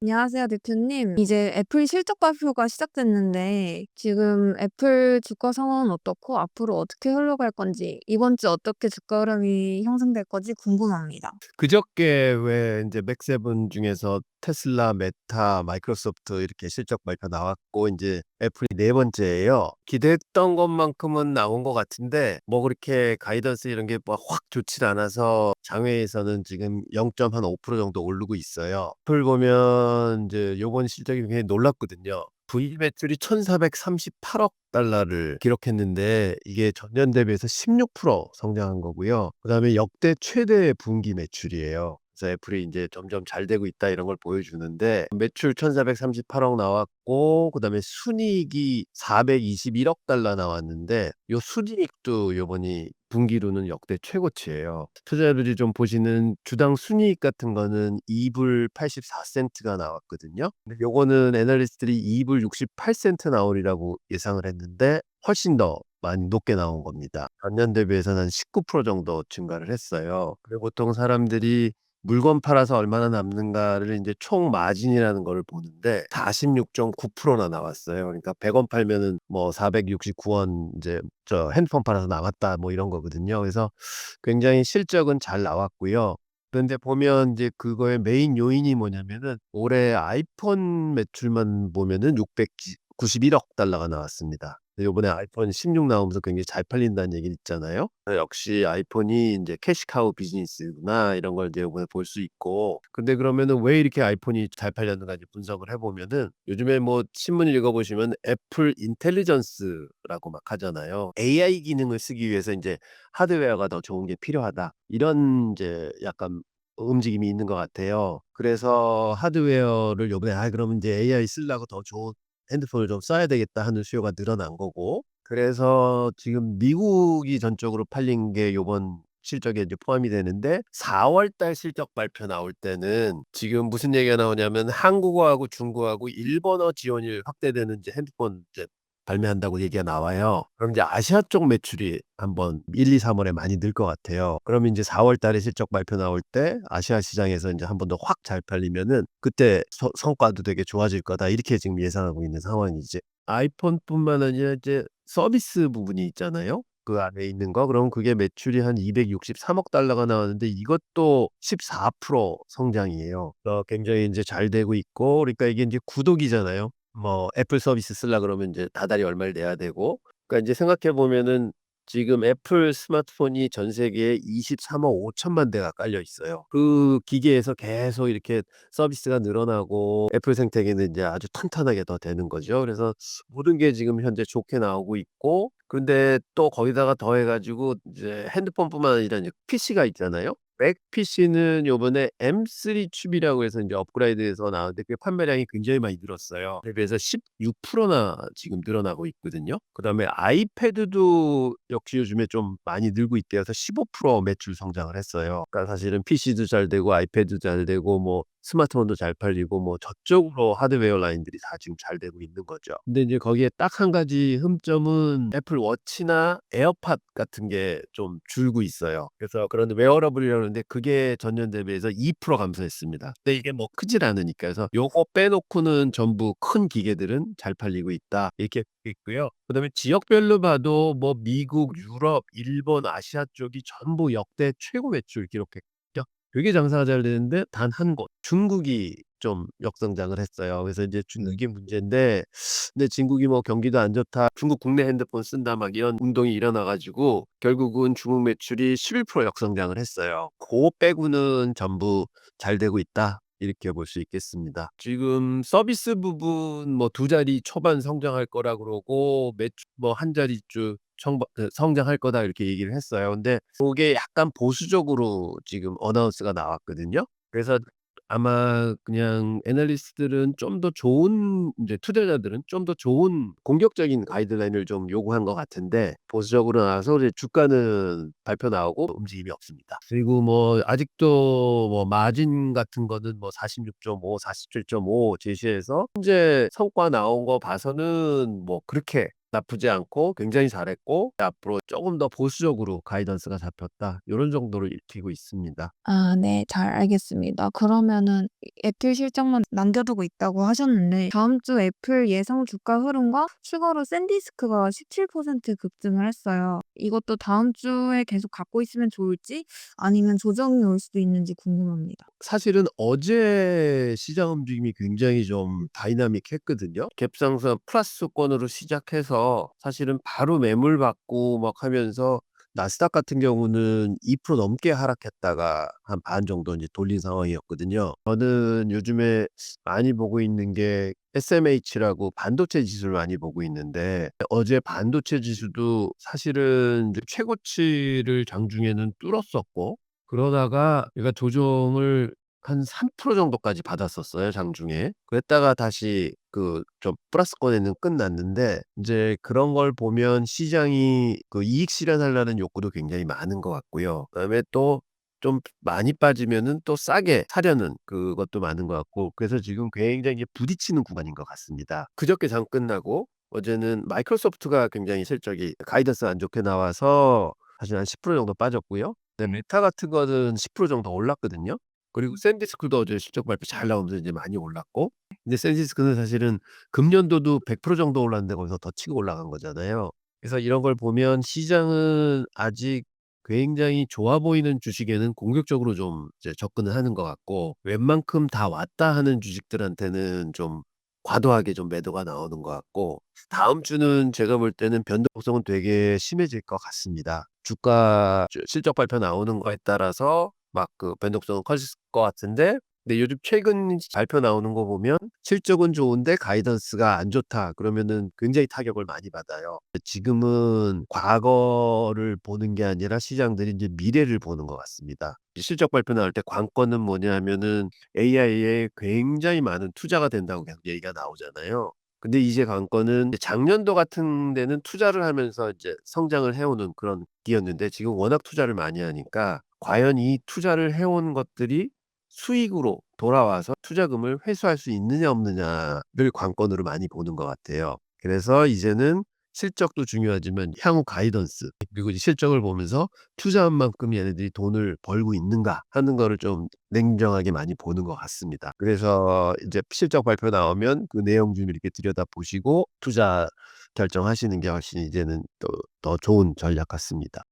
안녕하세요, 대표님. 이제 애플 실적 발표가 시작됐는데 지금 애플 주가 상황은 어떻고 앞으로 어떻게 흘러갈 건지 이번 주 어떻게 주가 흐름이 형성될 건지 궁금합니다. 그저께 왜 인제 맥7 중에서 테슬라, 메타, 마이크로소프트 이렇게 실적 발표 나왔고 인제 애플이 네 번째예요. 기대했던 것만큼은 나온 것 같은데 뭐 그렇게 가이던스 이런 게 뭐 확 좋질 않아서 장외에서는 지금 0.5% 정도 오르고 있어요. 애플 보면 인제 요번 실적이 굉장히 놀랍거든요. 분기 매출이 1,438억 달러를 기록했는데 이게 전년 대비해서 16% 성장한 거고요. 그다음에 역대 최대 분기 매출이에요. 그래서 애플이 인제 '점점 잘 되고 있다.' 이런 걸 보여주는데 매출 1,438억 나왔고 그다음에 순이익이 421억 달러 나왔는데 요 순이익도 요번이 분기로는 역대 최고치예요. 투자자들이 좀 보시는 주당 순이익 같은 거는 2불 84 센트가 나왔거든요. 근데 요거는 애널리스트들이 2불 68 센트 나오리라고 예상을 했는데 훨씬 더 많이 높게 나온 겁니다. 전년 대비해서는 한 19% 정도 증가를 했어요. 그리고 보통 사람들이 물건 팔아서 얼마나 남는가를 인제 총 마진이라는 거를 보는데 46.9%나 나왔어요. 그러니까 100원 팔면은 뭐 469원 인제 핸드폰 팔아서 남았다 뭐 이런 거거든요. 그래서 굉장히 실적은 잘 나왔고요. 그런데 보면 인제 그거의 메인 요인이 뭐냐면은 올해 아이폰 매출만 보면은 691억 달러가 나왔습니다. 요번에 아이폰 16 나오면서 굉장히 잘 팔린다는 얘기는 있잖아요. 역시 '아이폰이 인제 캐시카우 비즈니스구나.' 이런 걸 이제 요번에 볼 수 있고 근데 그러면은 왜 이렇게 아이폰이 잘 팔렸는가 이제 분석을 해 보면은 요즘에 뭐 신문 읽어 보시면 애플 인텔리전스라고 막 하잖아요. AI 기능을 쓰기 위해서 인제 '하드웨어가 더 좋은 게 필요하다.' 이런 인제 약간 움직임이 있는 것 같아요. 그래서 하드웨어를 요번에 '아 그러면 인제 AI 쓰려고 더 좋은 핸드폰을 좀 써야 되겠다.' 하는 수요가 늘어난 거고 그래서 지금 미국이 전적으로 팔린 게 요번 실적에 이제 포함이 되는데 4월 달 실적 발표 나올 때는 지금 무슨 얘기가 나오냐면 한국어하고 중국어하고 일본어 지원이 확대되는 이제 핸드폰 이제 발매한다고 얘기가 나와요. 그럼 이제 아시아 쪽 매출이 한번 1-2-3 월에 많이 늘 것 같아요. 그러면 인제 4월 달에 실적 발표 나올 때 아시아 시장에서 인제 한 번 더 확 잘 팔리면은 그때 성과도 되게 좋아질 거다. 이렇게 지금 예상하고 있는 상황이지. 아이폰뿐만 아니라 이제 서비스 부분이 있잖아요. 그 안에 있는 거. 그럼 그게 매출이 한 263억 달러가 나왔는데 이것도 14% 성장이에요. 굉장히 인제 잘 되고 있고 그러니까 이게 인제 구독이잖아요. 뭐 애플 서비스 쓰려 그러면 인제 다달이 얼마를 내야 되고 그러니까 인제 생각해 보면은 지금 애플 스마트폰이 전 세계에 23억 5천만 대가 깔려 있어요. 그 기계에서 계속 이렇게 서비스가 늘어나고 애플 생태계는 인제 아주 탄탄하게 더 되는 거죠. 그래서 모든 게 지금 현재 좋게 나오고 있고 근데 또 거기다가 더해 가지고 이제 핸드폰뿐만 아니라 이제 PC가 있잖아요. 맥 PC는 요번에 M3 칩이라고 해서 인제 업그레이드해서 나왔는데 그게 판매량이 굉장히 많이 늘었어요. 대비해서 16%나 지금 늘어나고 있거든요. 그다음에 아이패드도 역시 요즘에 좀 많이 늘고 있대요. 그래서 15% 매출 성장을 했어요. 그러니까 사실은 PC도 잘 되고 아이패드도 잘 되고 뭐 스마트폰도 잘 팔리고 뭐 저쪽으로 하드웨어 라인들이 다 지금 잘 되고 있는 거죠. 근데 인제 거기에 딱 한 가지 흠점은 애플 워치나 에어팟 같은 게 좀 줄고 있어요. 그래서 그런 웨어러블이라고 그러는데 그게 전년 대비해서 2% 감소했습니다. 근데 이게 뭐 크질 않으니까. 그래서 요거 빼놓고는 전부 큰 기계들은 잘 팔리고 있다. 이렇게 있고요. 그다음에 지역별로 봐도 뭐 미국, 유럽, 일본, 아시아 쪽이 전부 역대 최고 매출 기록했죠. 되게 장사가 잘 되는데 단 한 곳 중국이 좀 역성장을 했어요. 그래서 인제 중국이 문제인데 근데 중국이 뭐 "경기도 안 좋다. 중국 국내 핸드폰 쓴다." 막 이런 운동이 일어나 가지고 결국은 중국 매출이 11% 역성장을 했어요. 고 빼고는 전부 잘 되고 있다. 이렇게 볼 수 있겠습니다. 지금 서비스 부분 뭐 두 자리 초반 성장할 거라 그러고 매출 뭐 한 자릿수 성장할 거다 이렇게 얘기를 했어요. 근데 고게 약간 보수적으로 지금 어나운스가 나왔거든요. 그래서 아마 그냥 애널리스트들은 좀 더 좋은 인제 투자자들은 좀 더 좋은 공격적인 가이드라인을 좀 요구한 것 같은데 보수적으로 나와서 이제 주가는 발표 나오고 움직임이 없습니다. 그리고 뭐 아직도 뭐 마진 같은 거는 뭐 46.5, 47.5 제시해서 현재 성과 나온 거 봐서는 뭐 그렇게 나쁘지 않고 굉장히 잘했고 앞으로 조금 더 보수적으로 가이던스가 잡혔다. 요런 정도로 읽히고 있습니다. 아 네. 잘 알겠습니다. 그러면은 애플 실적만 남겨두고 있다고 하셨는데 다음 주 애플 예상 주가 흐름과 추가로 샌디스크가 17% 급등을 했어요. 이것도 다음 주에 계속 갖고 있으면 좋을지 아니면 조정이 올 수도 있는지 궁금합니다. 사실은 어제 시장 움직임이 굉장히 좀 다이나믹했거든요. 갭상승 플러스권으로 시작해서 사실은 바로 매물 받고 막 하면서 나스닥 같은 경우는 2% 넘게 하락했다가 한 반 정도 이제 돌린 상황이었거든요. 저는 요즘에 많이 보고 있는 게 SMH라고 반도체 지수를 많이 보고 있는데 어제 반도체 지수도 사실은 이제 최고치를 장중에는 뚫었었고 그러다가 얘가 조정을 한 3% 정도까지 받았었어요, 장중에. 그랬다가 다시 그 좀 플러스권에는 끝났는데 인제 그런 걸 보면 시장이 그 이익 실현하려는 욕구도 굉장히 많은 것 같고요. 그다음에 또 좀 많이 빠지면은 또 싸게 사려는 그것도 많은 것 같고 그래서 지금 굉장히 부딪히는 구간인 것 같습니다. 그저께 장 끝나고 어제는 마이크로소프트가 굉장히 실적이 가이던스가 안 좋게 나와서 사실 한 10% 정도 빠졌고요. 네 메타 같은 거는 10% 정도 올랐거든요. 그리고 샌디스크도 어제 실적 발표 잘 나오면서 이제 많이 올랐고 근데 샌디스크는 사실은 금년도도 100% 정도 올랐는데 거기서 더 치고 올라간 거잖아요. 그래서 이런 걸 보면 시장은 아직 굉장히 좋아 보이는 주식에는 공격적으로 좀 이제 접근을 하는 것 같고 웬만큼 다 왔다 하는 주식들한테는 좀 과도하게 좀 매도가 나오는 것 같고 다음 주는 제가 볼 때는 변동성은 되게 심해질 것 같습니다. 주가 실적 발표 나오는 거에 따라서 막 그 변동성은 커질 것 같은데 근데 요즘 최근 발표 나오는 거 보면 실적은 좋은데 가이던스가 안 좋다 그러면은 굉장히 타격을 많이 받아요. 지금은 과거를 보는 게 아니라 시장들이 이제 미래를 보는 것 같습니다. 실적 발표 나올 때 관건은 뭐냐면은 AI에 굉장히 많은 투자가 된다고 계속 얘기가 나오잖아요. 근데 이제 관건은 작년도 같은 데는 투자를 하면서 이제 성장을 해오는 그런 기였는데 지금 워낙 투자를 많이 하니까 과연 이 투자를 해온 것들이 수익으로 돌아와서 투자금을 회수할 수 있느냐 없느냐를 관건으로 많이 보는 것 같아요. 그래서 이제는 실적도 중요하지만 향후 가이던스 그리고 이제 실적을 보면서 '투자한 만큼 얘네들이 돈을 벌고 있는가.' 하는 거를 좀 냉정하게 많이 보는 것 같습니다. 그래서 이제 실적 발표 나오면 그 내용 좀 이렇게 들여다보시고 투자 결정하시는 게 훨씬 이제는 또 더 좋은 전략 같습니다.